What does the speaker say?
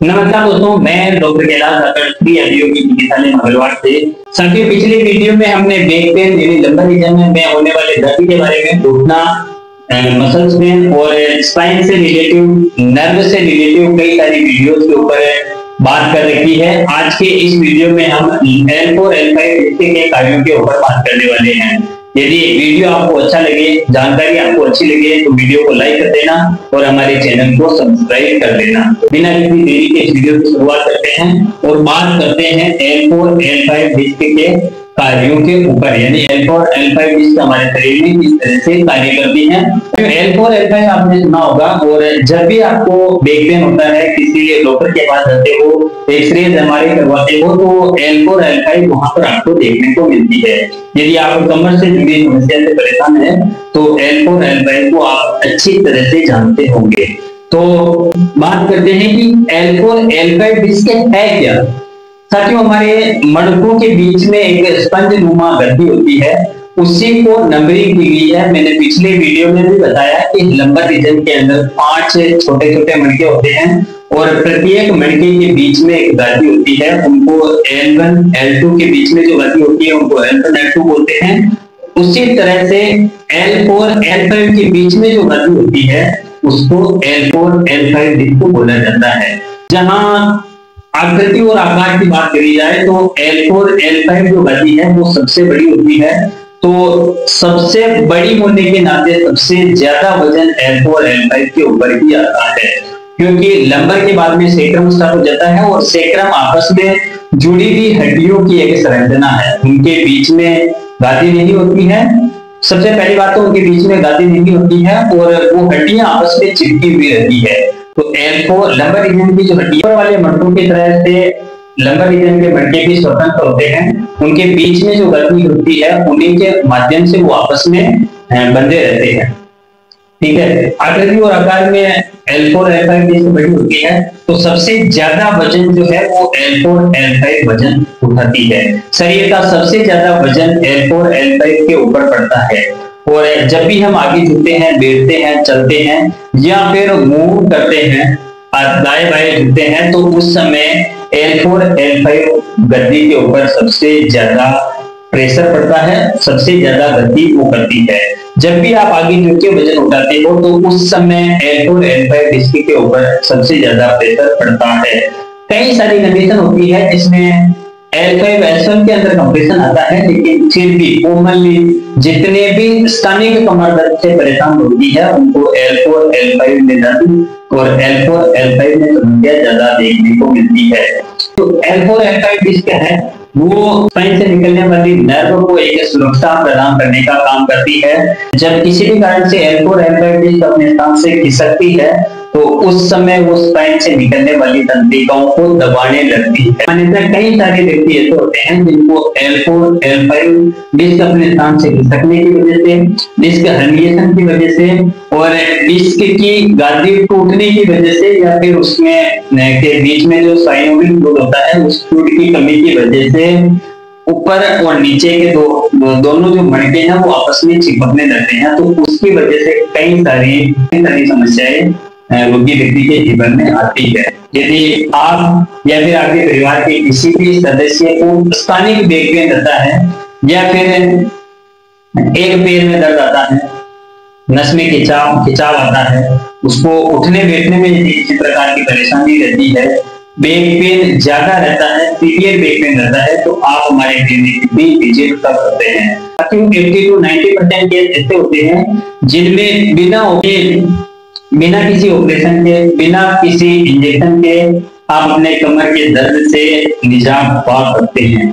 नमस्कार दोस्तों, मैं डॉक्टर कैलाश श्री एडियो की चिकित्सालय मंगलवार से। साथियों, पिछले वीडियो में हमने बैक पेन यानी लंबर रीजन में होने वाले दर्द के बारे में, घुटना, मसल्स पेन और स्पाइन से रिलेटिव, नर्व से रिलेटिव कई सारी वीडियोस के ऊपर बात कर रखी है। आज के इस वीडियो में हम L4 L5 के कार्यों के ऊपर बात करने वाले हैं। यदि वीडियो आपको अच्छा लगे, जानकारी आपको अच्छी लगे तो वीडियो को लाइक कर देना और हमारे चैनल को सब्सक्राइब कर देना। तो बिना किसी देरी के इस वीडियो की शुरुआत करते हैं और बात करते हैं L4 L5 डिस्क के कार्यों के ऊपर, यानी L4 L5 डिस्क हमारे शरीर में किस तरह से कार्य करती है। तो L4 L5 आपने सुना होगा, और जब भी आपको बैक पेन होता है, किसी डॉक्टर के पास जाते हो, एक्सरे हमारे करवाते हो, तो L4 L5 वहां पर आपको देखने को मिलती है। यदि आप कमर से जुड़ी समस्या से परेशान है तो L4 L5 को आप अच्छी तरह से जानते होंगे। तो बात करते हैं कि L4 L5 डिस्क है क्या। साथियों, हमारे मणकों के बीच में एक स्पंज नुमा ग्रंथि होती है, उसी को नंबरिंग की गई है। मैंने पिछले वीडियो में भी बताया कि लंबर रीजन के अंदर 5 छोटे छोटे मणके होते हैं और प्रत्येक मणके के बीच में एक ग्रंथि होती है। उनको L1 L2 के बीच में जो ग्रंथि होती है उनको L1 L2 बोलते हैं। उसी तरह से L4 L5 के बीच में जो ग्रंथि होती है उसको L4 L5 डिस्क बोला जाता है। जहां आकृति और आकार की बात करी जाए तो L4 L5 जो गति है वो सबसे बड़ी होती है। तो सबसे बड़ी होने के नाते सबसे ज्यादा वजन L4 L5 के ऊपर ही आता है, क्योंकि लंबर के बाद में सेक्रम स्टार्ट हो जाता है और सेक्रम आपस में जुड़ी हुई हड्डियों की एक संरचना है। उनके बीच में गादी नहीं होती है। सबसे पहली बात तो उनके बीच में गादी नहीं होती है और वो हड्डियां आपस में चिपकी हुई रहती है। तो L4 लंबर रीजन की जो हड्डियों वाले मणकों की तरह से लंबर रीजन के मणके भी स्वतंत्र होते हैं। उनके बीच में जो ग्रंथि होती है उन्हीं के माध्यम से वो आपस में बंधे रहते हैं। ठीक है, आकृति और आकार में L4 L5 डिस्क बड़ी होती है। तो सबसे ज्यादा वजन जो है वो L4 L5 वजन उठाती है। शरीर का सबसे ज्यादा वजन L4 L5 के ऊपर पड़ता है। और जब भी हम आगे झुकते हैं, बैठते हैं, चलते हैं या फिर मूव करते हैं, दाएं बाएं झुकते हैं, तो उस समय L4 L5 गद्दी के ऊपर सबसे ज्यादा प्रेशर पड़ता है, सबसे ज्यादा गति वो करती है। जब भी आप आगे झुक के वजन उठाते हो तो उस समय L4 L5 डिस्क के ऊपर सबसे ज्यादा प्रेशर पड़ता है। कई सारी कंडीशन होती है जिसमें L5 L1 के अंदर कंप्रेशन आता है, लेकिन फिर भी कॉमनली जितने भी स्थानिक कमर दर्द से परेशान होती है उनको L4 L5 में दर्द और L4 L5 में समस्या ज्यादा देखने को मिलती है। तो L4 L5 डिस्क है वो स्पाइन से निकलने वाली नर्व को एक सुरक्षा प्रदान करने का काम करती है। जब किसी भी कारण से L4 L5 डिस्क अपने स्थान से खिसकती है तो उस समय वो स्पाइन से निकलने वाली तंत्रिकाओं को दबाने लगती है। अन्यथा कई सारे व्यक्ति ऐसे होते हैं जिनको L4 L5 डिस्क अपने स्थान से खिसकने की वजह से, डिस्क हर्निएशन की वजह से और डिस्क की गादी टूटने की वजह से या फिर उसमें के बीच में जो साइनोवियल फ्लूइड होता है उस फ्लूइड की कमी की वजह से ऊपर और नीचे के दोनों जो मणके हैं वो आपस में चिपकने लगते हैं। तो उसकी वजह से कई सारी समस्याएं रोगी व्यक्ति के जीवन में आती है। यदि आप या फिर आपके परिवार के किसी भी सदस्य को स्थानिक बैक पेन रहता है या फिर एक पैर में दर्द आता है, नस में खिंचाव आता है, उसको उठने बैठने में यदि किसी प्रकार की परेशानी रहती है, बैक पेन ज्यादा रहता है, सीवियर बैक पेन रहता है, तो आप हमारे क्लिनिक भी विजिट कर सकते हैं। 80 to 90% केस ऐसे होते हैं जिनमें बिना किसी ऑपरेशन के, बिना किसी इंजेक्शन के आप अपने कमर के दर्द से निजात पा सकते हैं।